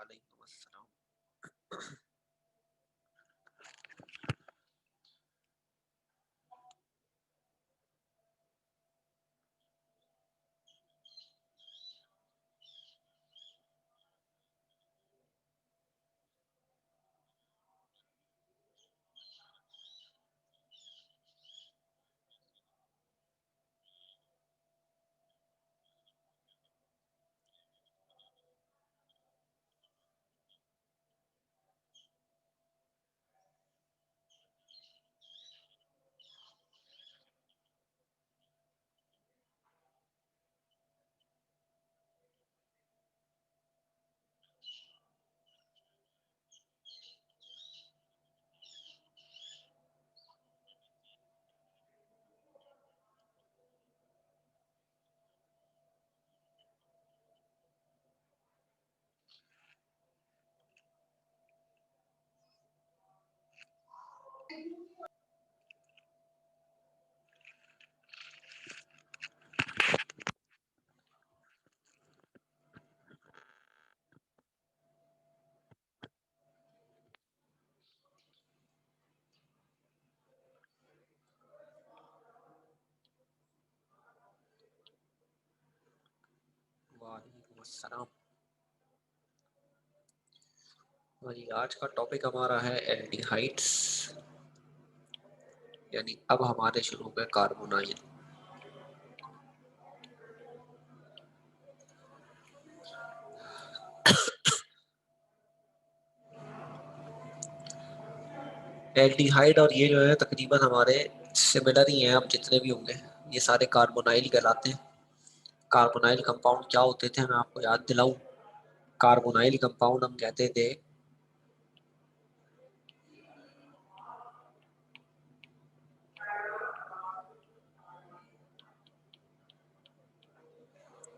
वालेकुम अस्सलाम। वालेकुम अस्सलाम। भाई आज का टॉपिक हमारा है एल्डिहाइड्स, यानी अब हमारे शुरू में कार्बोनाइल। एल्डिहाइड और ये जो है तकरीबन हमारे सिमिलर ही हैं, अब जितने भी होंगे ये सारे कार्बोनाइल कहलाते हैं। कार्बोनाइल कंपाउंड क्या होते थे मैं आपको याद दिलाऊं। कार्बोनाइल कंपाउंड हम कहते थे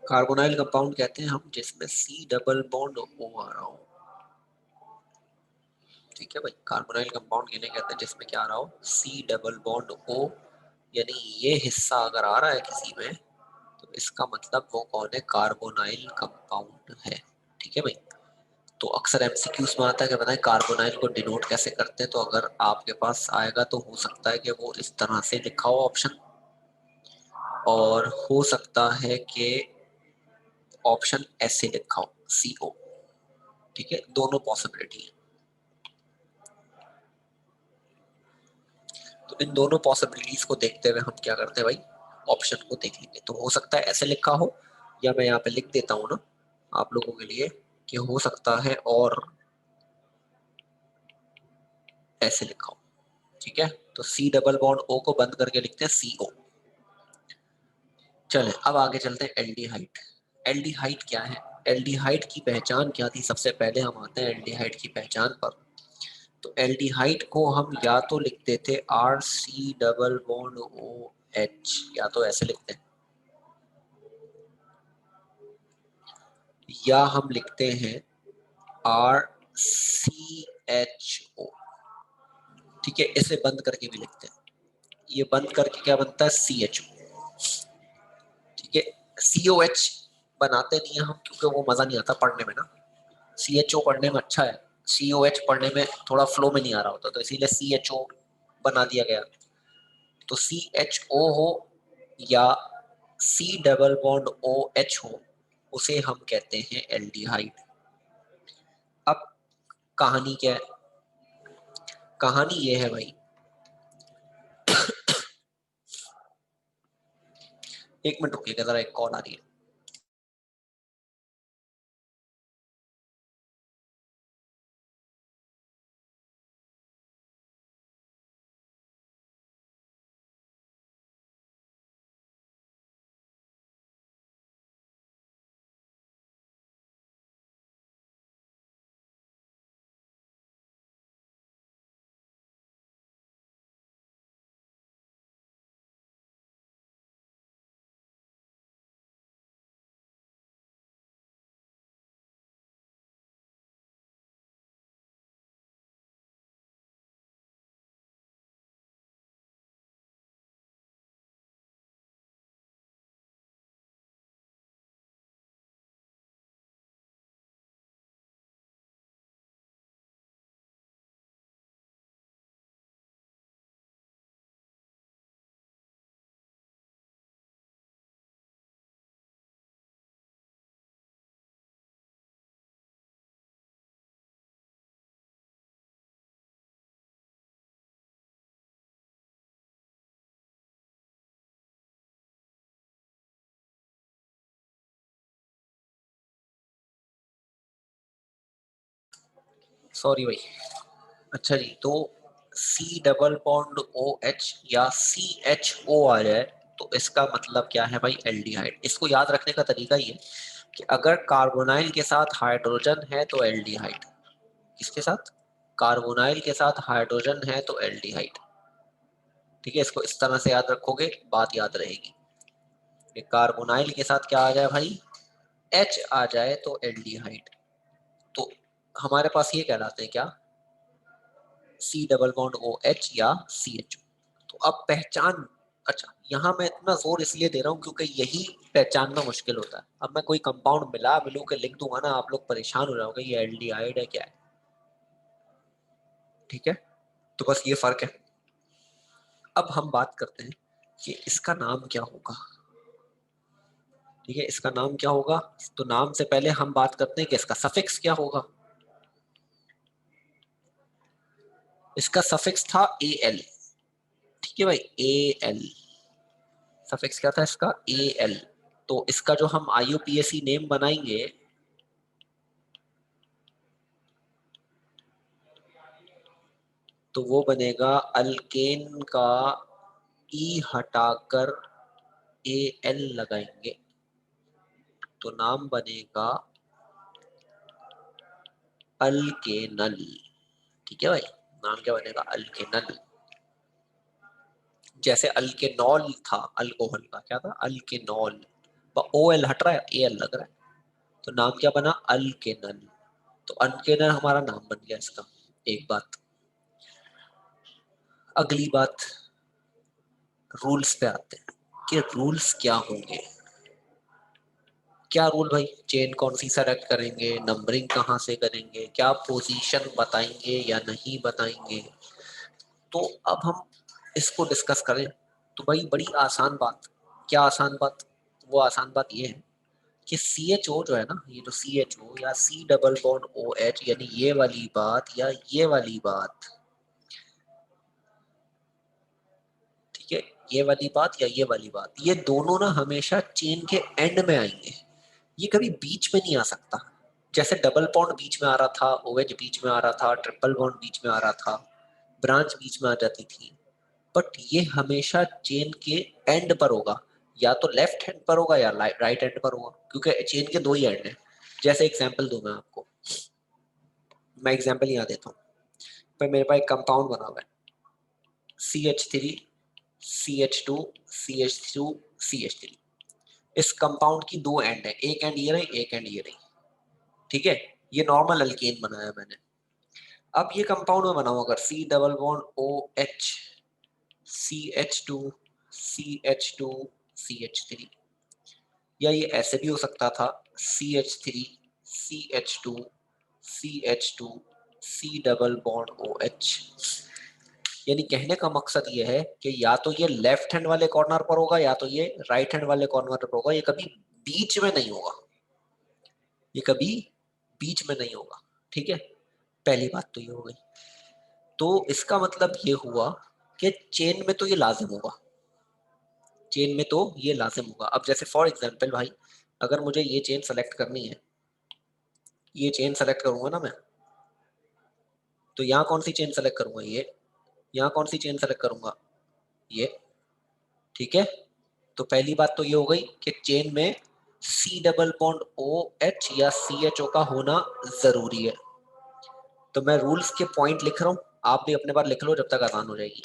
कार्बोनाइल कंपाउंड कहते हैं हम जिसमें सी डबल बॉन्ड ओ आ रहा हो। ठीक है भाई, कार्बोनाइल कंपाउंड किन्हें कहते हैं जिसमें क्या आ रहा हो, सी डबल बॉन्ड ओ, यानी ये हिस्सा अगर आ रहा है किसी में तो इसका मतलब वो कौन है, कार्बोनाइल कंपाउंड है। ठीक है भाई, तो अक्सर एमसीक्यूज में आता है कि बताएं कार्बोनाइल को डिनोट कैसे करते हैं, तो अगर आपके पास आएगा तो हो सकता है कि वो इस तरह से लिखा हो ऑप्शन, और हो सकता है कि ऑप्शन ऐसे लिखा हो CO। ठीक है, दोनों पॉसिबिलिटी है। तो इन दोनों पॉसिबिलिटीज को देखते हुए हम क्या करते हैं भाई, ऑप्शन को देख लेंगे। तो हो सकता है ऐसे लिखा हो, या मैं यहाँ पे लिख देता हूँ ना आप लोगों के लिए कि हो सकता है और ऐसे लिखा हो। ठीक है, तो सी डबल बॉन्ड ओ को बंद करके लिखते हैं CO। चले अब आगे चलते हैं एल्डिहाइड। एल्डिहाइड क्या है, एल्डिहाइड की पहचान क्या थी, सबसे पहले हम आते हैं एल्डिहाइड की पहचान पर। तो एल्डिहाइड को हम या तो लिखते थे RC डबल बॉन्ड OH, या तो ऐसे लिखते हैं, या हम लिखते हैं RCHO। ठीक है, इसे बंद करके भी लिखते हैं, ये बंद करके क्या बनता है, CHO। ठीक है, COH बनाते नहीं है हम क्योंकि वो मजा नहीं आता पढ़ने में ना। CHO पढ़ने में अच्छा है, COH पढ़ने में थोड़ा फ्लो में नहीं आ रहा होता, तो इसीलिए CHO बना दिया गया। तो CHO हो या C डबल बॉन्ड OH हो, उसे हम कहते हैं एल्डिहाइड। अब कहानी क्या है, कहानी ये है भाई, एक मिनट रुकिएगा जरा, एक कॉल आ रही है। सॉरी भाई। अच्छा जी, तो C double bond O H या सी एच ओ आ जाए तो इसका मतलब क्या है भाई? एल्डिहाइड। इसको याद रखने का तरीका ये कि अगर कार्बोनाइल के साथ हाइड्रोजन है तो एल्डिहाइड। किसके साथ? कार्बोनाइल के साथ हाइड्रोजन है तो एल्डिहाइड। ठीक है, इसको इस तरह से याद रखोगे, बात याद रहेगी। कार्बोनाइल के साथ क्या आ जाए भाई? एच आ जाए तो एल्डिहाइड। तो हमारे पास ये कहलाते हैं क्या? C double bond O H या सी एच। तो अब पहचान, अच्छा यहाँ मैं इतना जोर इसलिए दे रहा हूँ क्योंकि यही पहचानना मुश्किल होता है। अब मैं कोई कंपाउंड मिलू के लिख दूंगा ना, आप लोग परेशान हो जाओगे ये एल्डिहाइड है क्या है। ठीक है, तो बस ये फर्क है। अब हम बात करते हैं कि इसका नाम क्या होगा। ठीक है, इसका नाम क्या होगा? तो नाम से पहले हम बात करते हैं कि इसका सफिक्स क्या होगा। इसका सफिक्स था ए एल। ठीक है भाई, ए एल। सफिक्स क्या था इसका? A L. तो इसका जो हम आईयूपीएसी नेम बनाएंगे, तो वो बनेगा अल्केन का ई हटाकर ए एल लगाएंगे तो नाम बनेगा अल्केनल। ठीक है भाई, नाम क्या बनेगा? अल्केनल। जैसे अल्केनॉल था अल्कोहल का, क्या था? अल्केनॉल। ओ एल हट रहा है, ए एल लग रहा है, तो नाम क्या बना? अल्केनल। तो अल्केनल हमारा नाम बन गया इसका। एक बात। अगली बात, रूल्स पे आते हैं कि रूल्स क्या होंगे। क्या रूल भाई? चेन कौन सी सेलेक्ट करेंगे, नंबरिंग कहाँ से करेंगे, क्या पोजीशन बताएंगे या नहीं बताएंगे। तो अब हम इसको डिस्कस करें तो भाई बड़ी आसान बात। क्या आसान बात? वो आसान बात ये है कि सी एच ओ जो है ना, ये जो सी एच ओ या C double bond O H, यानी ये वाली बात या ये वाली बात, ठीक है, ये वाली बात या ये वाली बात, ये दोनों ना हमेशा चेन के एंड में आएंगे। ये कभी बीच में नहीं आ सकता। जैसे डबल बॉन्ड बीच में आ रहा था, ओएच बीच में आ रहा था, ट्रिपल बॉन्ड बीच में आ रहा था, ब्रांच बीच में आ जाती थी, बट ये हमेशा चेन के एंड पर होगा। या तो लेफ्ट हैंड पर होगा या राइट हैंड पर होगा, क्योंकि चेन के दो ही एंड हैं। जैसे एग्जांपल दूं मैं आपको, मैं एग्जांपल यहाँ देता हूँ। पर मेरे पास एक कंपाउंड बना हुआ है, CH3 CH2 CH2 CH3। इस कंपाउंड की दो एंड है, एक एंड ये रही, एक एंड ये रही। ठीक है, ये नॉर्मल अल्केन बनाया मैंने। अब ये कंपाउंड में बनाऊं अगर C double bond O H CH2 CH2 CH3, या ये ऐसे भी हो सकता था CH3 CH2 CH2 C double bond O H. यानी कहने का मकसद ये है कि या तो ये लेफ्ट हैंड वाले कॉर्नर पर होगा या तो ये राइट हैंड वाले कॉर्नर पर होगा, ये कभी बीच में नहीं होगा। ये कभी बीच में नहीं होगा। ठीक है, पहली बात तो ये हो गई। तो इसका मतलब ये हुआ कि चेन में तो ये लाजिम होगा। चेन में तो ये लाजिम होगा। अब जैसे फॉर एग्जांपल भाई, अगर मुझे ये चेन सेलेक्ट करनी है, ये चेन सेलेक्ट करूंगा ना मैं, तो यहाँ कौन सी चेन सेलेक्ट करूंगा? ये। यहाँ कौन सी चेन सेलेक्ट करूंगा? ये। ठीक है, तो पहली बात तो ये हो गई कि चेन में C double bond O H या सी एच ओ का होना जरूरी है। तो मैं रूल्स के पॉइंट लिख रहा हूँ, आप भी अपने बार लिख लो जब तक आसान हो जाएगी।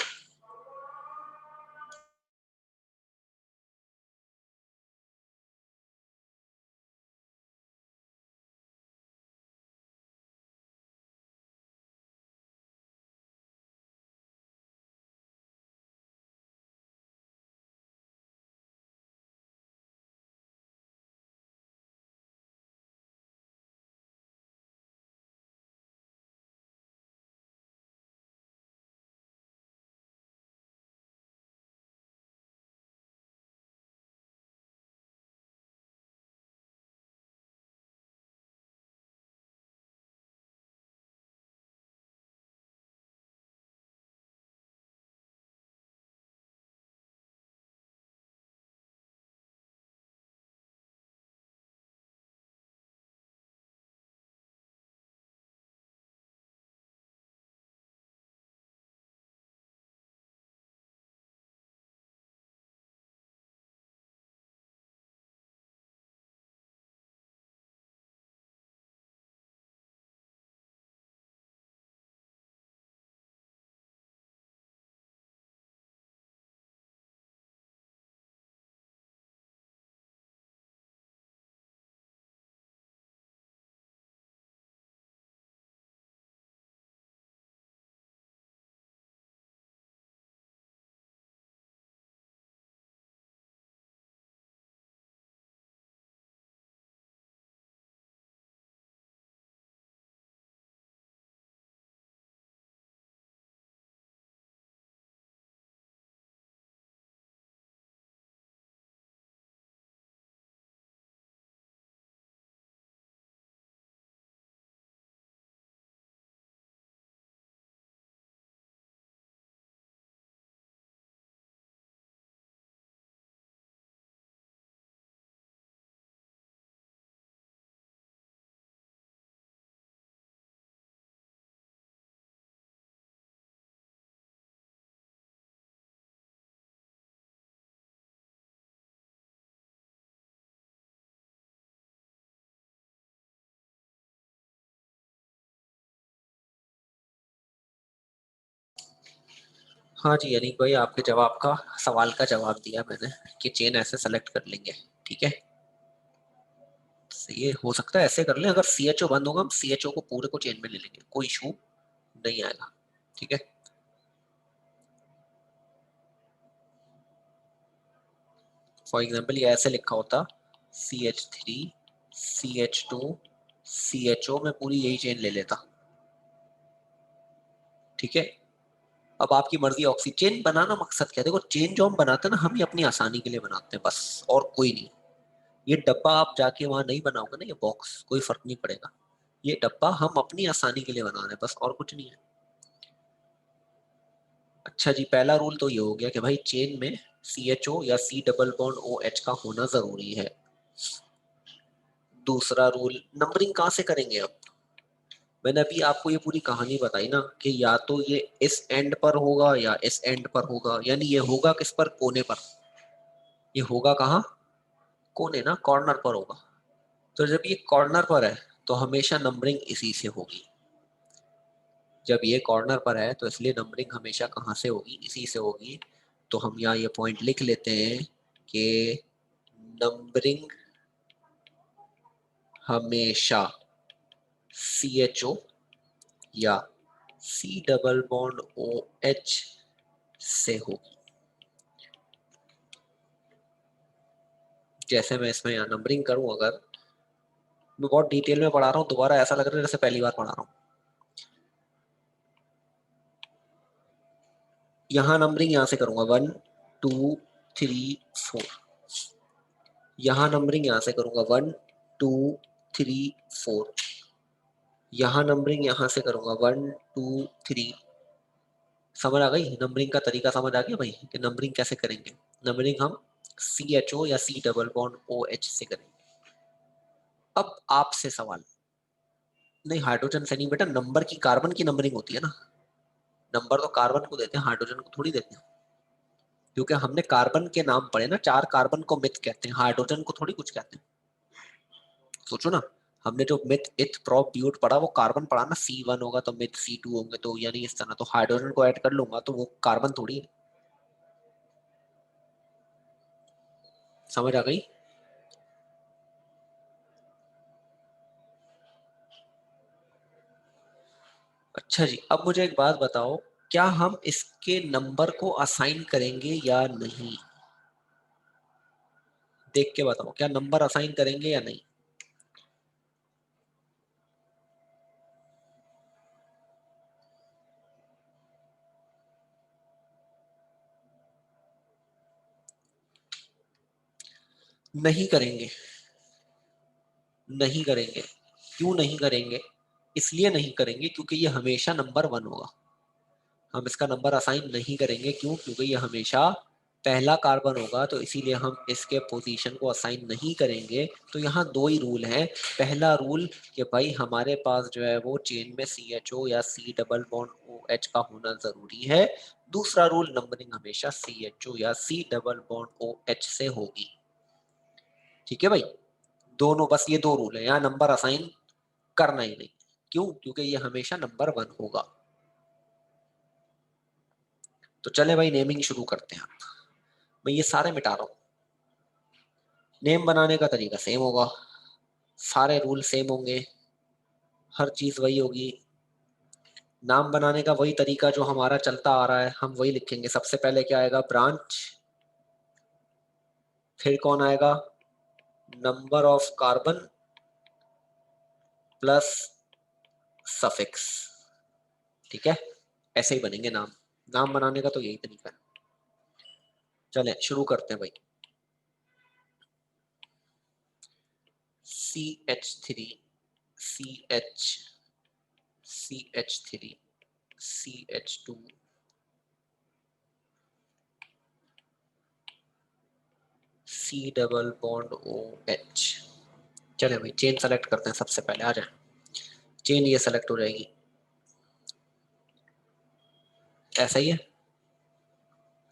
हाँ जी अनिक भाई, आपके जवाब का सवाल का जवाब दिया मैंने कि चेन ऐसे सेलेक्ट कर लेंगे। ठीक है, ये हो सकता है ऐसे कर लें, अगर सी एच ओ बंद होगा हम सी एच ओ को पूरे को चेन में ले लेंगे, कोई इशू नहीं आएगा। ठीक है, फॉर एग्जाम्पल ये ऐसे लिखा होता CH3 CH2 CHO, में पूरी यही चेन ले लेता। ठीक है, अब आपकी मर्जी। ऑक्सीजन बनाना मकसद क्या है, देखो चेन जो हम बनाते हैं ना, हम ही अपनी आसानी के लिए बनाते हैं बस, और कोई नहीं। ये डब्बा आप जाके वहां नहीं बनाओगे ना, ये बॉक्स, कोई फर्क नहीं पड़ेगा। ये डब्बा हम अपनी आसानी के लिए बना रहे हैं बस, और कुछ नहीं है। अच्छा जी, पहला रूल तो ये हो गया कि भाई चेन में CHO या C डबल बॉन्ड OH का होना जरूरी है। दूसरा रूल, नंबरिंग कहाँ से करेंगे अब? मैंने अभी आपको ये पूरी कहानी बताई ना कि या तो ये इस एंड पर होगा या इस एंड पर होगा, यानी ये होगा किस पर, कोने पर। ये होगा कहाँ, कोने ना, कॉर्नर पर होगा। तो जब ये कॉर्नर पर है तो हमेशा नंबरिंग इसी से होगी। जब ये कॉर्नर पर है तो इसलिए नंबरिंग हमेशा कहाँ से होगी, इसी से होगी। तो हम यहाँ ये पॉइंट लिख लेते हैं कि नंबरिंग हमेशा CHO या C डबल बॉन्ड OH से होगी। जैसे मैं इसमें यहाँ नंबरिंग करूं, अगर मैं बहुत डिटेल में पढ़ा रहा हूँ, दोबारा ऐसा लग रहा है जैसे पहली बार पढ़ा रहा हूँ। यहाँ नंबरिंग यहाँ से करूंगा 1 2 3 4। यहाँ नंबरिंग यहाँ से करूंगा 1 2 3 4। यहाँ नंबरिंग यहाँ से करूंगा 1 2 3। समझ आ गई नंबरिंग का तरीका, समझ आ गया भाई कि नंबरिंग कैसे करेंगे। नंबरिंग हम CHO या C डबल बॉन्ड OH से करेंगे। अब आपसे सवाल, नहीं हाइड्रोजन से नहीं बेटा, नंबर की, कार्बन की नंबरिंग होती है ना। नंबर तो कार्बन को देते हैं, हाइड्रोजन को थोड़ी देते हैं। क्योंकि हमने कार्बन के नाम पढ़े ना, 4 कार्बन को मिथ कहते हैं, हाइड्रोजन को थोड़ी कुछ कहते हैं। सोचो ना, हमने जो मिथ इथ प्रोप ब्यूट पढ़ा वो कार्बन पढ़ा ना, C1 होगा तो मिथ C2 होंगे, तो यानी इस तरह। तो हाइड्रोजन को ऐड कर लूंगा तो वो कार्बन थोड़ी है। समझ आ गई? अच्छा जी, अब मुझे एक बात बताओ, क्या हम इसके नंबर को असाइन करेंगे या नहीं? देख के बताओ, क्या नंबर असाइन करेंगे या नहीं? नहीं करेंगे, नहीं करेंगे। क्यों नहीं करेंगे? इसलिए नहीं करेंगे क्योंकि ये हमेशा नंबर 1 होगा। हम इसका नंबर असाइन नहीं करेंगे, क्यों? क्योंकि ये हमेशा पहला कार्बन होगा, तो इसीलिए हम इसके पोजीशन को असाइन नहीं करेंगे। तो यहाँ दो ही रूल हैं। पहला रूल कि भाई हमारे पास जो है वो चेन में CHO या C डबल बॉन्ड OH का होना जरूरी है। दूसरा रूल, नंबरिंग हमेशा CHO या C डबल बॉन्ड OH से होगी। ठीक है भाई, दोनों, बस ये दो रूल है, यहाँ नंबर असाइन करना ही नहीं। क्यों? क्योंकि ये हमेशा नंबर 1 होगा। तो चले भाई नेमिंग शुरू करते हैं। मैं ये सारे मिटा रहा हूँ। नेम बनाने का तरीका सेम होगा, सारे रूल सेम होंगे, हर चीज वही होगी। नाम बनाने का वही तरीका जो हमारा चलता आ रहा है, हम वही लिखेंगे। सबसे पहले क्या आएगा, ब्रांच। फिर कौन आएगा, number of carbon plus suffix. ठीक है, ऐसे ही बनेंगे नाम। नाम बनाने का तो यही तरीका है। चलें शुरू करते हैं भाई। CH3 CH CH3 CH2 C double bond OH। चले भाई चेन सेलेक्ट करते हैं, सबसे पहले आ जाए। चेन ये सेलेक्ट हो जाएगी, ऐसा ही है।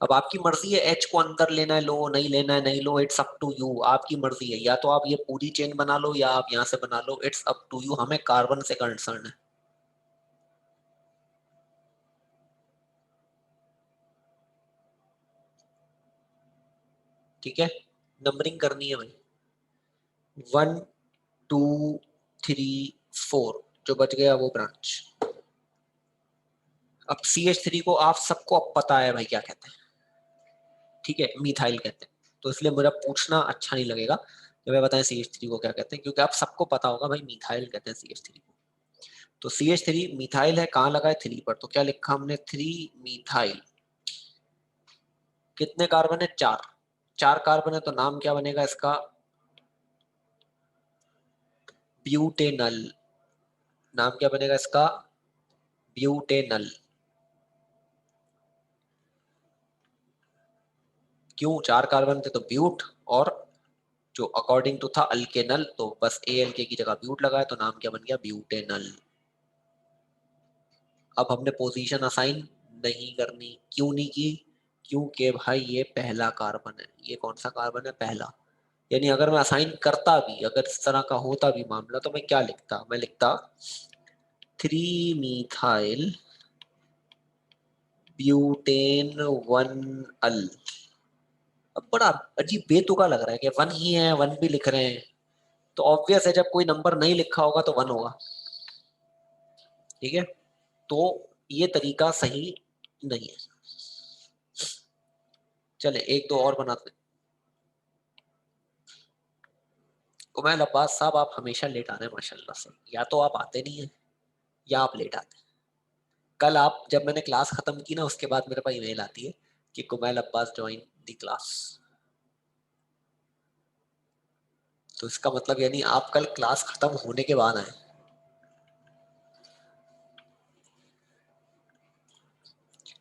अब आपकी मर्जी है H को अंदर लेना है, लो, नहीं लेना है नहीं लो, इट्स अप टू यू। आपकी मर्जी है, या तो आप ये पूरी चेन बना लो या आप यहाँ से बना लो, इट्स अप टू यू। हमें कार्बन से कंसर्न है। ठीक है, नंबरिंग करनी है भाई, 1 2 3 4, जो बच गया वो ब्रांच। अब CH3 को आप सबको अब पता है भाई क्या कहते हैं, ठीक है, मिथाइल कहते हैं, तो इसलिए मुझे पूछना अच्छा नहीं लगेगा कि मैं बताएं CH3 को क्या कहते हैं, क्योंकि आप सबको पता होगा भाई मिथाइल कहते हैं CH3 को। तो CH3 मिथाइल है, कहाँ लगा है 3 पर, तो क्या लिखा हमने 3 मिथाइल। कितने कार्बन है, 4, 4 कार्बन है, तो नाम क्या बनेगा इसका, ब्यूटेनल। नाम क्या बनेगा इसका, ब्यूटेनल। क्यों, 4 कार्बन थे तो ब्यूट, और जो अकॉर्डिंग टू था अल्केनल, तो बस ALK की जगह ब्यूट लगाया, तो नाम क्या बन गया, ब्यूटेनल। अब हमने पोजीशन असाइन नहीं करनी, क्यों नहीं की, क्योंकि भाई ये पहला कार्बन है, ये कौन सा कार्बन है, पहला। यानी अगर मैं असाइन करता भी, अगर इस तरह का होता भी मामला, तो मैं क्या लिखता, मैं लिखता 3 मिथाइल ब्यूटेन 1 अल। अब बड़ा अजीब बेतुका लग रहा है कि 1 ही है, 1 भी लिख रहे हैं, तो ऑब्वियस है जब कोई नंबर नहीं लिखा होगा तो 1 होगा, ठीक है। तो ये तरीका सही नहीं है। चले एक दो और बनाते। कुमैल अब्बास साहब, आप हमेशा लेट आते हैं माशाल्लाह से, या तो आप आते नहीं है या आप लेट आते हैं। कल आप, जब मैंने क्लास खत्म की ना, उसके बाद मेरे पास ईमेल आती है कि Kumail Abbas join the class, तो इसका मतलब यानी आप कल क्लास खत्म होने के बाद आए।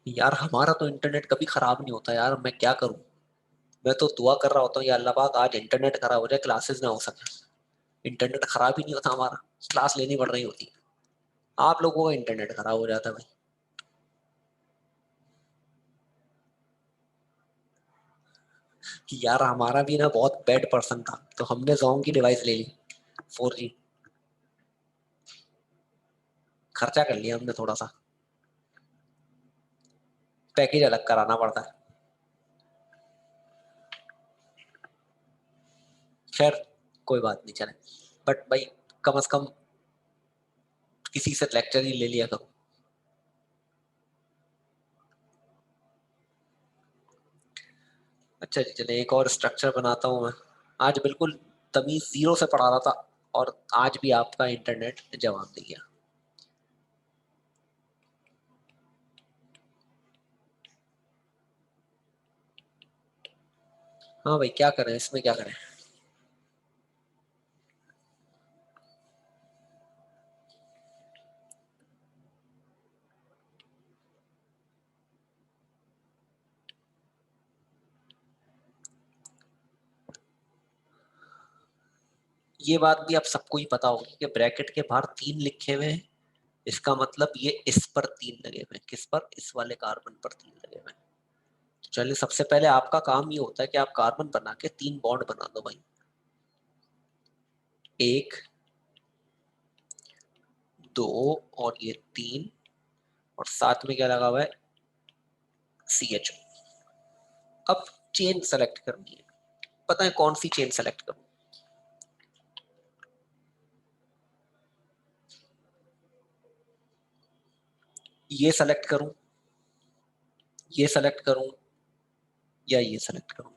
यार हमारा तो इंटरनेट कभी खराब नहीं होता यार, मैं क्या करूं। मैं तो दुआ कर रहा होता हूँ, या अल्लाह पाक आज इंटरनेट खराब हो जाए, क्लासेस ना हो सके। इंटरनेट खराब ही नहीं होता हमारा, क्लास लेनी पड़ रही होती है। आप लोगों का इंटरनेट खराब हो जाता है भाई। यार हमारा भी ना बहुत बैड पर्सन था, तो हमने जोंग की डिवाइस ले ली, 4G। खर्चा कर लिया हमने थोड़ा सा, पैकेज अलग कराना पड़ता है। खैर कोई बात नहीं, चले। बट भाई कम से कम किसी से लेक्चर ही ले लिया करो। अच्छा जी, चले एक और स्ट्रक्चर बनाता हूँ मैं। आज बिल्कुल तमीज जीरो से पढ़ा रहा था, और आज भी आपका इंटरनेट जवाब दे गया। हाँ भाई, क्या करें इसमें, क्या करें। ये बात भी आप सबको ही पता होगी कि ब्रैकेट के बाहर 3 लिखे हुए हैं, इसका मतलब ये इस पर 3 लगे हुए हैं, किस पर, इस वाले कार्बन पर 3 लगे हुए हैं। तो चलिए, सबसे पहले आपका काम ये होता है कि आप कार्बन बना के 3 बॉन्ड बना दो भाई। 1 2 और ये 3, और साथ में क्या लगा हुआ है, CH। अब चेन सेलेक्ट करनी है, पता है कौन सी चेन सेलेक्ट करूं। ये सेलेक्ट करूं, ये सेलेक्ट करूं, या ये सेलेक्ट करूं।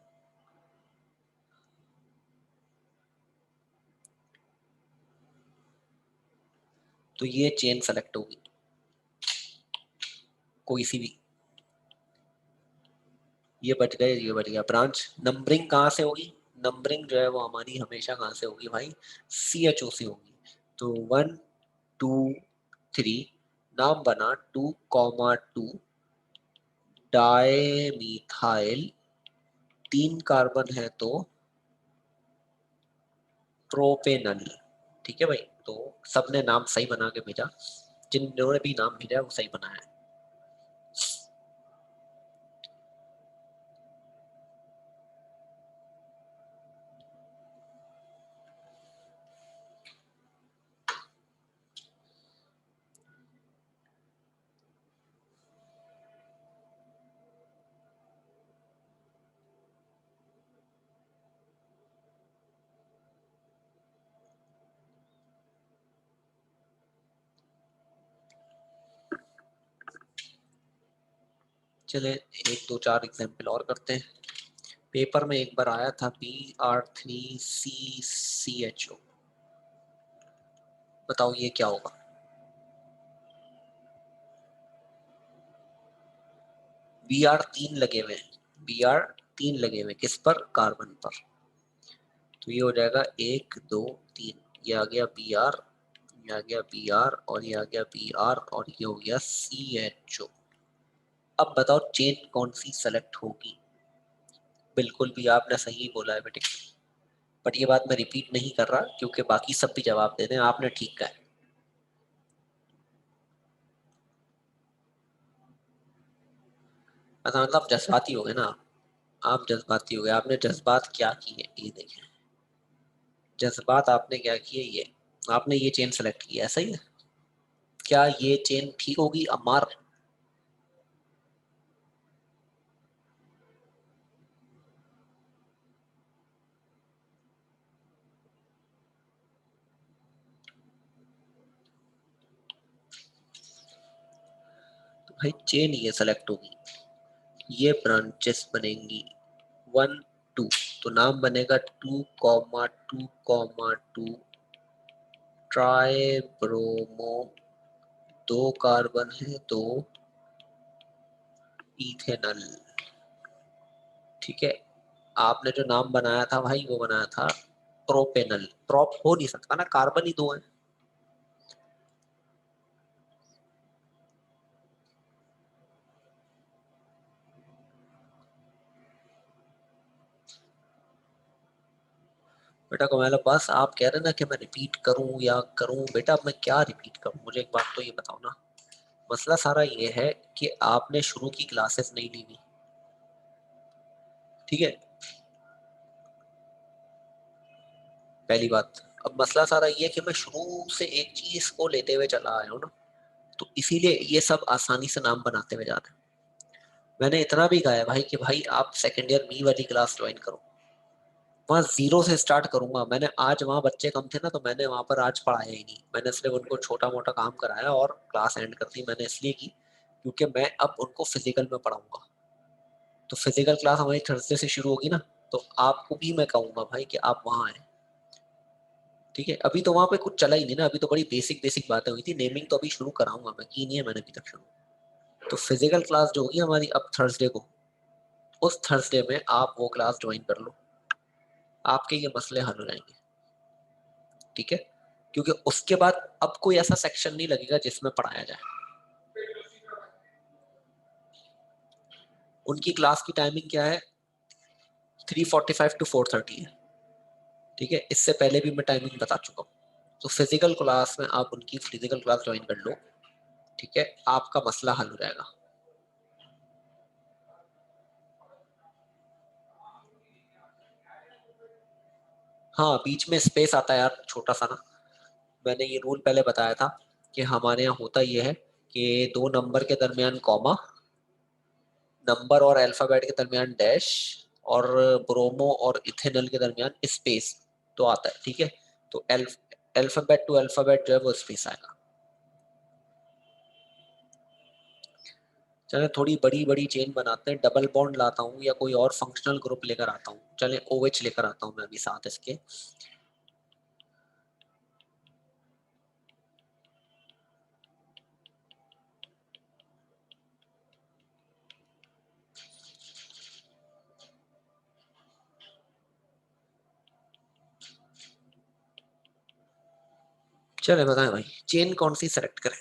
तो ये चेन सेलेक्ट होगी, कोई सी भी। ये बच गए, ये बच गया ब्रांच। नंबरिंग कहाँ से होगी, नंबरिंग जो है वो हमारी हमेशा कहाँ से होगी भाई, CHO से होगी। तो 1 2 3, नाम बना 2,2 डाई मिथाइल। 3 कार्बन है तो प्रोपेनल। ठीक है भाई, तो सबने नाम सही बना के भेजा, जिन्होंने भी नाम भेजा है वो सही बनाया है। चले एक दो चार एग्जाम्पल और करते हैं। पेपर में एक बार आया था Br3CCHO, बताओ ये क्या होगा? Br3 लगे हुए हैं, Br3 लगे हुए किस पर? कार्बन पर। तो ये हो जाएगा 1 2 3, ये आ गया Br, ये आ गया Br और ये आ गया Br और ये हो गया CHO। अब बताओ चेन कौन सी सेलेक्ट होगी? बिल्कुल भी आपने सही बोला है बेटे, बट ये बात मैं रिपीट नहीं कर रहा क्योंकि बाकी सब भी जवाब दे दें, आपने ठीक कहा है। मतलब जज्बाती हो गए ना आप जज्बाती हो गए। आपने जज्बात क्या की है ये देखें, जज्बात आपने क्या किए, ये आपने ये चेन सेलेक्ट किया है, सही है। क्या ये चेन ठीक होगी अमार? तो भाई चेन ये सेलेक्ट होगी, ये ब्रांचेस बनेंगी 1 2, तो नाम बनेगा 2,2,2 ट्राई ब्रोमो, 2 कार्बन है, 2 इथेनल। ठीक है, आपने जो नाम बनाया था भाई वो बनाया था प्रोपेनल। प्रोप हो नहीं सकता ना, कार्बन ही 2 है। बेटा कमाल, बस आप कह रहे ना कि मैं रिपीट करूं या करूं, बेटा मैं क्या रिपीट करूं? मुझे एक बात तो ये बताओ ना, मसला सारा ये है कि आपने शुरू की क्लासेस नहीं ली हुई, ठीक है, पहली बात। अब मसला सारा ये है कि मैं शुरू से एक चीज को लेते हुए चला आया हूं ना, तो इसीलिए ये सब आसानी से नाम बनाते हुए जाते हैं। मैंने इतना भी कहा है भाई कि भाई आप सेकेंड ईयर मी वाली क्लास ज्वाइन करो, वहाँ जीरो से स्टार्ट करूंगा। मैंने आज वहाँ बच्चे कम थे ना, तो मैंने वहाँ पर आज पढ़ाया ही नहीं, मैंने सिर्फ उनको छोटा मोटा काम कराया और क्लास एंड कर दी। मैंने इसलिए की क्योंकि मैं अब उनको फिजिकल में पढ़ाऊंगा, तो फिजिकल क्लास हमारी थर्सडे से शुरू होगी ना, तो आपको भी मैं कहूंगा भाई कि आप वहाँ आए। ठीक है, अभी तो वहाँ पे कुछ चला ही नहीं ना, अभी तो बड़ी बेसिक बेसिक बातें हुई थी। नेमिंग तो अभी शुरू कराऊंगा मैं, की नहीं है मैंने अभी तक शुरू। तो फिजिकल क्लास जो होगी हमारी अब थर्सडे को, उस थर्सडे में आप वो क्लास ज्वाइन कर लो, आपके ये मसले हल हो जाएंगे। ठीक है, क्योंकि उसके बाद अब कोई ऐसा सेक्शन नहीं लगेगा जिसमें पढ़ाया जाए। उनकी क्लास की टाइमिंग क्या है? 3:45 to 4:30 है। ठीक है, इससे पहले भी मैं टाइमिंग बता चुका हूँ। तो फिजिकल क्लास में आप उनकी फिजिकल क्लास ज्वाइन कर लो, ठीक है, आपका मसला हल हो जाएगा। हाँ, बीच में स्पेस आता है यार छोटा सा ना, मैंने ये रूल पहले बताया था कि हमारे यहाँ होता ये है कि 2 नंबर के दरमियान कॉमा, नंबर और अल्फाबेट के दरमियान डैश, और ब्रोमो और इथेनॉल के दरमियान स्पेस तो आता है। ठीक है, तो अल्फाबेट टू अल्फाबेट जो है वो स्पेस आएगा। चले थोड़ी बड़ी बड़ी चेन बनाते हैं, डबल बॉन्ड लाता हूँ या कोई और फंक्शनल ग्रुप लेकर आता हूँ। चले OH लेकर आता हूँ मैं अभी साथ इसके। चले बताएं भाई चेन कौन सी सेलेक्ट करें?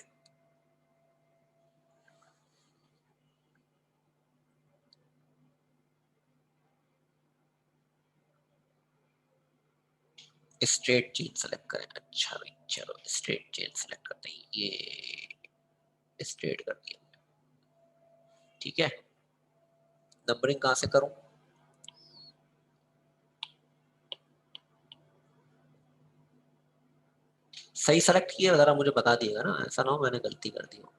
स्ट्रेट चेन सेलेक्ट करें। अच्छा भाई चलो स्ट्रेट चेन सेलेक्ट करते हैं, ये स्ट्रेट कर दिया। ठीक है, नंबरिंग कहाँ से करूं? सही सेलेक्ट किया जरा मुझे बता दिएगा ना, ऐसा ना हो मैंने गलती कर दी हो।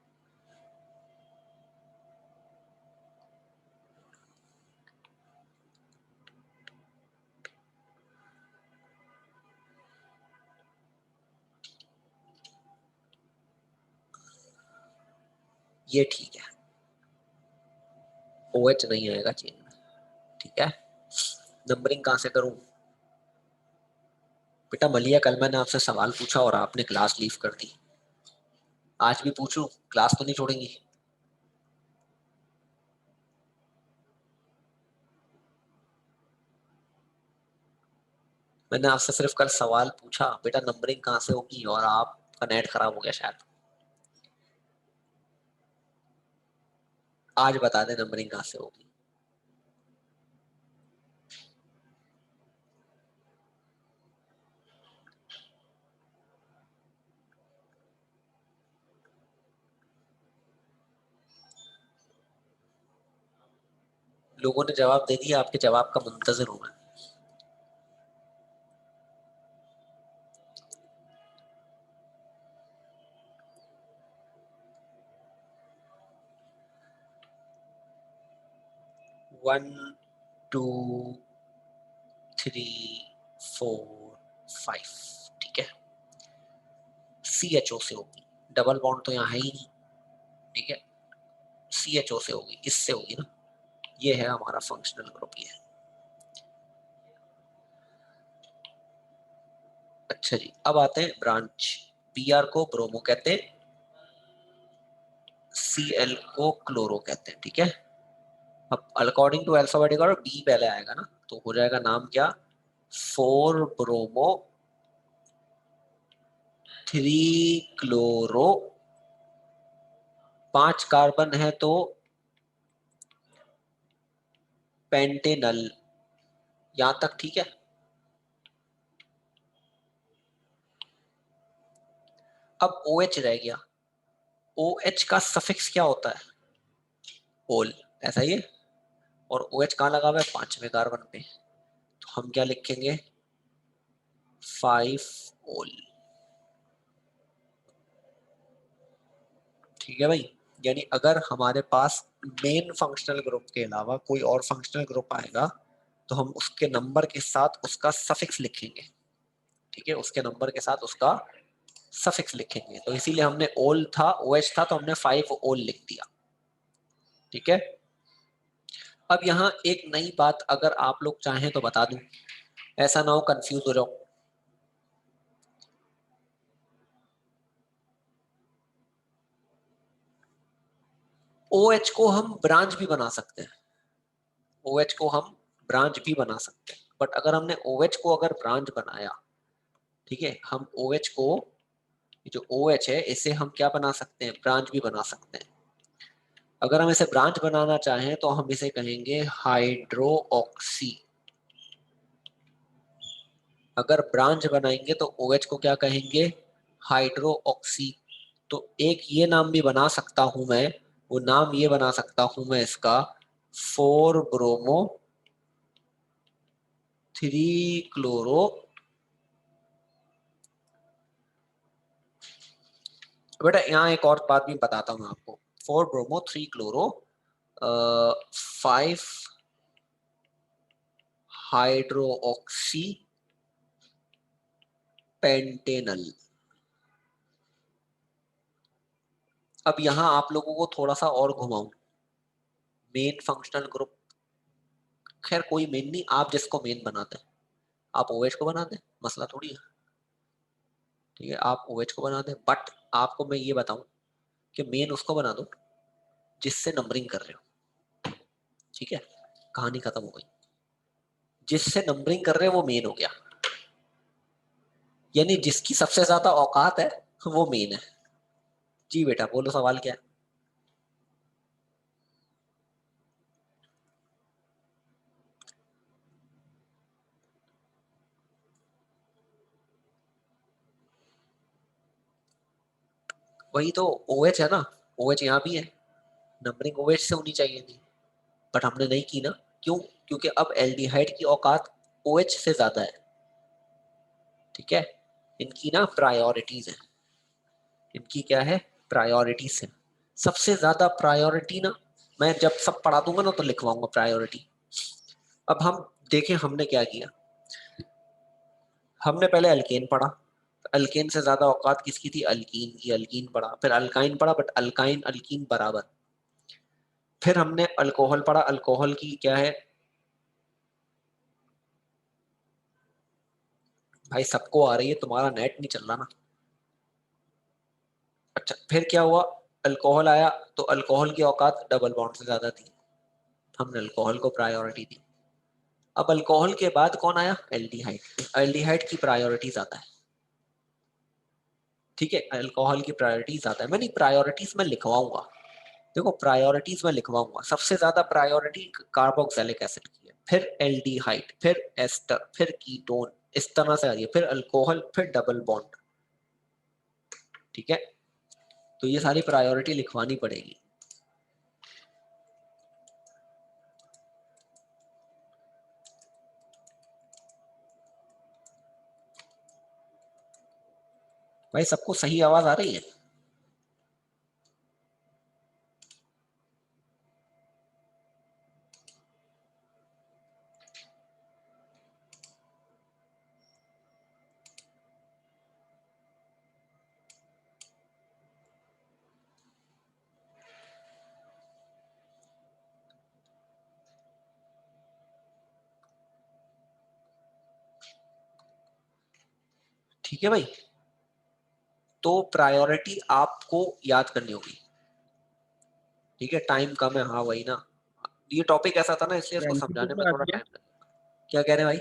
ये ठीक है। OH नहीं आएगा चेन में, ठीक है। नंबरिंग कहाँ से करूं? बेटा मलिया, कल मैंने आपसे सवाल पूछा और आपने क्लास लीव कर दी। आज भी पूछूं, क्लास तो नहीं छोड़ेंगी? मैंने आपसे सिर्फ कल सवाल पूछा बेटा नंबरिंग कहाँ से होगी, और आपका नेट खराब हो गया शायद। आज बता दे नंबरिंग कहाँ से होगी। लोगों ने जवाब दे दिया, आपके जवाब का मुंतजर हूं मैं। One, two, three, four, five, ठीक है। CHO से होगी, डबल बॉन्ड तो यहाँ है ही नहीं, ठीक है। CHO से होगी, इससे होगी ना। ये है हमारा फंक्शनल ग्रुप, ये है। अच्छा जी, अब आते हैं ब्रांच। Br को ब्रोमो कहते हैं, Cl को क्लोरो कहते हैं, ठीक है। अब according to alphabetic order B पहले आएगा ना, तो हो जाएगा नाम क्या? 4 ब्रोमो 3 क्लोरो, 5 कार्बन है तो पेंटेनल। यहां तक ठीक है। अब OH रह गया। OH का सफिक्स क्या होता है? ओल, ऐसा ही है। और OH कहाँ लगा हुआ है? 5वें कार्बन पे। तो हम क्या लिखेंगे? 5 ओल, ठीक है भाई। यानी अगर हमारे पास मेन फंक्शनल ग्रुप के अलावा कोई और फंक्शनल ग्रुप आएगा तो हम उसके नंबर के साथ उसका सफिक्स लिखेंगे, ठीक है। उसके नंबर के साथ उसका सफिक्स लिखेंगे। तो इसीलिए हमने ओल था, OH था, तो हमने 5 ओल लिख दिया, ठीक है। अब यहाँ एक नई बात अगर आप लोग चाहें तो बता दूं, ऐसा ना हो कंफ्यूज हो जाओ। OH को हम ब्रांच भी बना सकते हैं, OH को हम ब्रांच भी बना सकते हैं। बट अगर हमने OH को अगर ब्रांच बनाया, ठीक है, हम OH को, जो OH है इसे हम क्या बना सकते हैं? ब्रांच भी बना सकते हैं। अगर हम इसे ब्रांच बनाना चाहें तो हम इसे कहेंगे हाइड्रो ऑक्सी। अगर ब्रांच बनाएंगे तो OH को क्या कहेंगे? Hydro oxy. तो एक ये नाम भी बना सकता हूं मैं, वो नाम ये बना सकता हूं मैं इसका 4 ब्रोमो 3 क्लोरो। बेटा यहाँ एक और बात भी बताता हूँ आपको। 4 bromo 3 chloro 5 hydro oxy Pantanal. अब यहाँ आप लोगों को थोड़ा सा और घुमाऊं। मेन फंक्शनल ग्रुप, खैर कोई मेन नहीं, आप जिसको मेन बनाते हैं, आप OH को बना दें, मसला थोड़ी है, ठीक है। आप OH को बना दें, बट आपको मैं ये बताऊं कि मेन उसको बना दो जिससे नंबरिंग कर रहे हो, ठीक है। कहानी खत्म हो गई। जिससे नंबरिंग कर रहे हो वो मेन हो गया, यानी जिसकी सबसे ज्यादा औकात है वो मेन है। जी बेटा बोलो, सवाल क्या है? वही तो, OH है ना, OH यहाँ भी है, नंबरिंग OH से होनी चाहिए थी, बट हमने नहीं की ना। क्यों? क्योंकि अब एल्डिहाइड की औकात OH से ज्यादा है, ठीक है। इनकी ना प्रायोरिटीज है, इनकी क्या है? प्रायोरिटीज है। सबसे ज्यादा प्रायोरिटी ना, मैं जब सब पढ़ा दूंगा ना तो लिखवाऊंगा प्रायोरिटी। अब हम देखें हमने क्या किया। हमने पहले अल्केन पढ़ा, अल्केन से ज्यादा औकात किसकी थी? अल्कीन की। अल्कीन पढ़ा, फिर अल्काइन पढ़ा, बट अल्काइन अल्कीन बराबर। फिर हमने अल्कोहल पढ़ा, अल्कोहल की क्या है भाई, सबको आ रही है, तुम्हारा नेट नहीं चल रहा ना। अच्छा, फिर क्या हुआ, अल्कोहल आया तो अल्कोहल की औकात डबल बॉन्ड से ज्यादा थी, हमने अल्कोहल को प्रायोरिटी दी। अब अल्कोहल के बाद कौन आया, एल्डिहाइड। एल्डिहाइड की प्रायोरिटी ज्यादा है, ठीक है, अल्कोहल की प्रायोरिटी ज्यादा है। मैं नहीं, प्रायोरिटीज में लिखवाऊंगा, देखो प्रायोरिटीज में लिखवाऊंगा। सबसे ज्यादा प्रायोरिटी कार्बोक्सिलिक एसिड की है, फिर एल्डिहाइड, फिर एस्टर, फिर कीटोन, इस तरह से आ रही है, फिर अल्कोहल, फिर डबल बॉन्ड, ठीक है। तो ये सारी प्रायोरिटी लिखवानी पड़ेगी। भाई सबको सही आवाज आ रही है? ठीक है भाई, तो प्रायोरिटी आपको याद करनी होगी, ठीक है। टाइम कम है, हाँ वही ना, ये टॉपिक ऐसा था ना, इसलिए इसको एमसीक्यूज समझाने में में थोड़ा आती है? टाइम लगा। क्या कह रहे हैं भाई?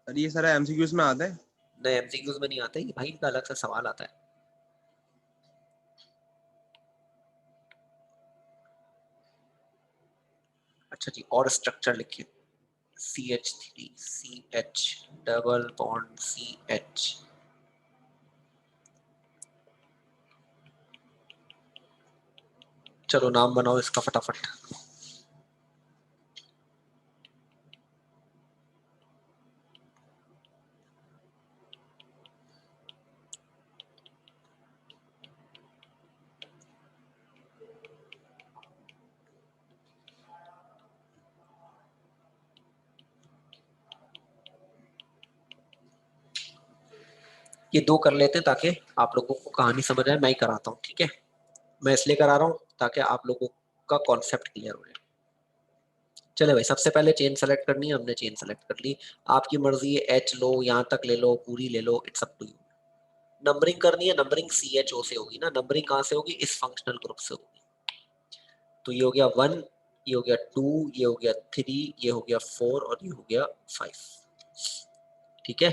अरे ये सारा एमसीक्यूज में आता है? नहीं, एमसीक्यूज में नहीं आता है, भाई इनका अलग से सवाल आता है। अच्छा जी, और स्ट्रक्चर लिखिए, CH3CH डबल बॉन्ड CH। चलो नाम बनाओ इसका फटाफट। ये दो कर लेते हैं ताकि आप लोगों को कहानी समझ आए, मैं ही कराता हूँ, ठीक है। मैं इसलिए करा रहा हूँ ताकि आप लोगों का कॉन्सेप्ट क्लियर हो जाए। चले भाई, सबसे पहले चेन सेलेक्ट करनी है, हमने चेन सेलेक्ट कर ली। आपकी मर्जी है, एच लो, यहाँ तक ले लो, पूरी ले लो, it's up to you. Numbering करनी है, नंबरिंग CHO से होगी ना, नंबरिंग कहाँ से होगी, इस फंक्शनल ग्रुप से होगी। तो ये हो गया 1, ये हो गया 2, ये हो गया 3, ये हो गया 4 और ये हो गया 5, ठीक है।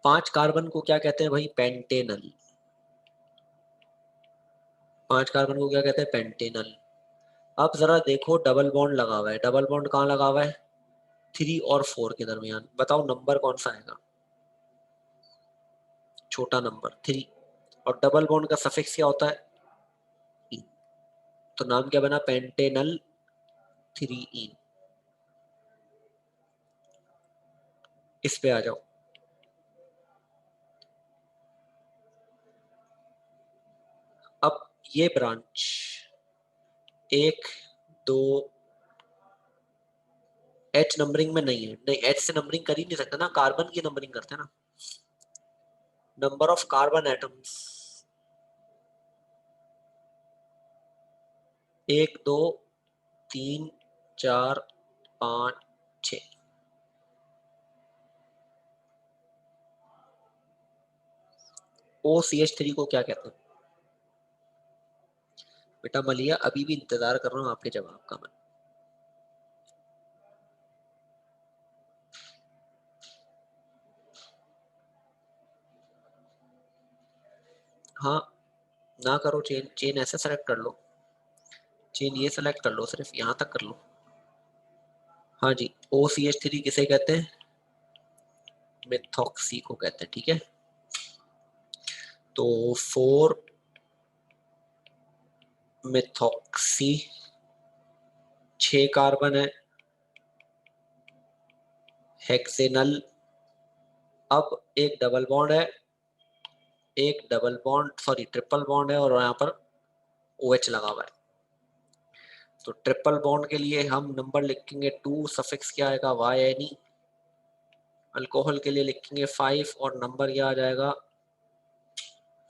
5 कार्बन को क्या कहते हैं भाई, पेंटेनल। 5 कार्बन को क्या कहते हैं, पेंटेनल। अब जरा देखो, डबल बॉन्ड लगा हुआ है, डबल बॉन्ड कहाँ लगा हुआ है, 3 और 4 के दरमियान। बताओ नंबर कौन सा आएगा, छोटा नंबर 3। और डबल बॉन्ड का सफिक्स क्या होता है, इन। तो नाम क्या बना, पेंटेनल 3 इन। इस पे आ जाओ। अब ये ब्रांच 1 2, एच नंबरिंग में नहीं है, नहीं एच से नंबरिंग कर ही नहीं सकते ना, कार्बन की नंबरिंग करते हैं ना, number of carbon atoms. 1 2 3 4 5 6। OCH3 को क्या कहते हैं बेटा मलिया, अभी भी इंतजार कर रहा हूँ आपके जवाब का मैं। हाँ, ना करो चेन, चेन ऐसे सेलेक्ट कर लो, चेन ये सेलेक्ट कर लो, सिर्फ यहाँ तक कर लो। हाँ जी, OCH3 किसे कहते हैं, मिथॉक्सी को कहते हैं, ठीक है। तो 4 मिथॉक्सी, 6 कार्बन है, हेक्सेनल। अब एक डबल बॉन्ड है, एक double bond sorry triple bond है, और यहाँ पर OH लगा हुआ है। तो ट्रिपल बॉन्ड के लिए हम नंबर लिखेंगे 2, सफिक्स क्या आएगा, YNE। अल्कोहल के लिए लिखेंगे 5 और नंबर क्या आ जाएगा,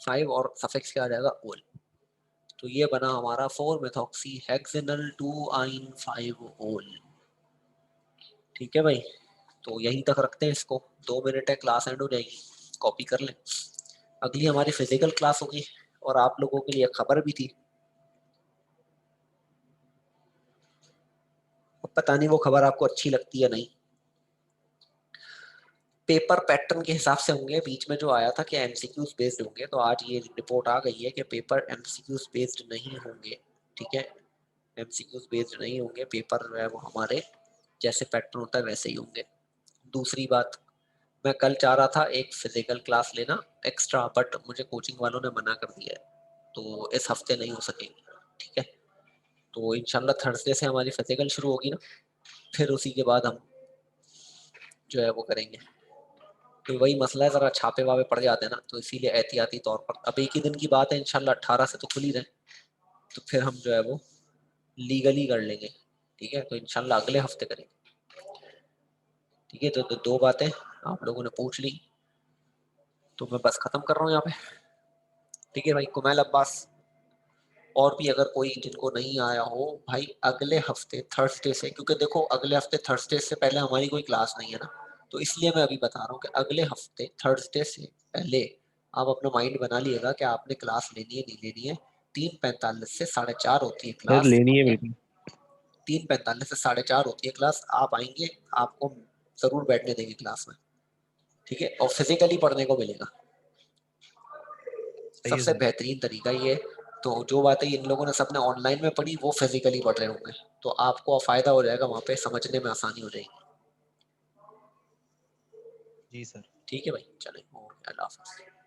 5 और सफिक्स क्या आ जाएगा, OL। तो ये बना हमारा 4 मेथॉक्सी हेक्सेनल 2 आइन 5 ओल। ठीक है भाई, तो यहीं तक रखते हैं इसको, 2 मिनट है, क्लास एंड हो जाएगी, कॉपी कर लें। अगली हमारी फिजिकल क्लास होगी और आप लोगों के लिए खबर भी थी, अब पता नहीं वो खबर आपको अच्छी लगती है नहीं। पेपर पैटर्न के हिसाब से होंगे, बीच में जो आया था कि एमसीक्यूज बेस्ड होंगे, तो आज ये रिपोर्ट आ गई है कि पेपर एमसीक्यूज बेस्ड नहीं होंगे। ठीक है, एमसीक्यूज बेस्ड नहीं होंगे, पेपर जो है वो हमारे जैसे पैटर्न होता है वैसे ही होंगे। दूसरी बात, मैं कल चाह रहा था एक फिजिकल क्लास लेना एक्स्ट्रा, बट मुझे कोचिंग वालों ने मना कर दिया है, तो इस हफ्ते नहीं हो सकेगी। ठीक है, तो इंशाल्लाह थर्सडे से हमारी फिजिकल शुरू होगी ना, फिर उसी के बाद हम जो है वो करेंगे। तो वही मसला है, ज़रा छापे वापे पड़ जाते हैं ना, तो इसीलिए एहतियाती तौर पर अब एक ही दिन की बात है, इंशाल्लाह 18 से तो खुल ही रहे, तो फिर हम जो है वो लीगली कर लेंगे। ठीक है, तो इंशाल्लाह अगले हफ्ते करेंगे। ठीक है, तो 2 बातें आप लोगों ने पूछ ली, तो मैं बस खत्म कर रहा हूँ यहाँ पे। ठीक है भाई, कुमैल अब्बास, और भी अगर कोई जिनको नहीं आया हो भाई, अगले हफ्ते थर्सडे से, क्योंकि देखो अगले हफ्ते थर्सडे से पहले हमारी कोई क्लास नहीं है ना, तो इसलिए मैं अभी बता रहा हूँ कि अगले हफ्ते थर्सडे से पहले आप अपना माइंड बना लिएगा कि आपने क्लास लेनी है नहीं लेनी है। 3:45 से 4:30 होती है सर क्लास। लेनी है बिल्कुल। 3:45 से 4:30 होती है क्लास, आप आएंगे, आपको जरूर बैठने देंगे क्लास में। ठीक है, और फिजिकली पढ़ने को मिलेगा, सही है सबसे सर। बेहतरीन तरीका ये। तो जो बातें इन लोगों ने सबने ऑनलाइन में पढ़ी वो फिजिकली पढ़ रहे होंगे, तो आपको फायदा हो जाएगा, वहां पे समझने में आसानी हो जाएगी। जी सर। ठीक है भाई, चले, अल्लाह हाफिज़।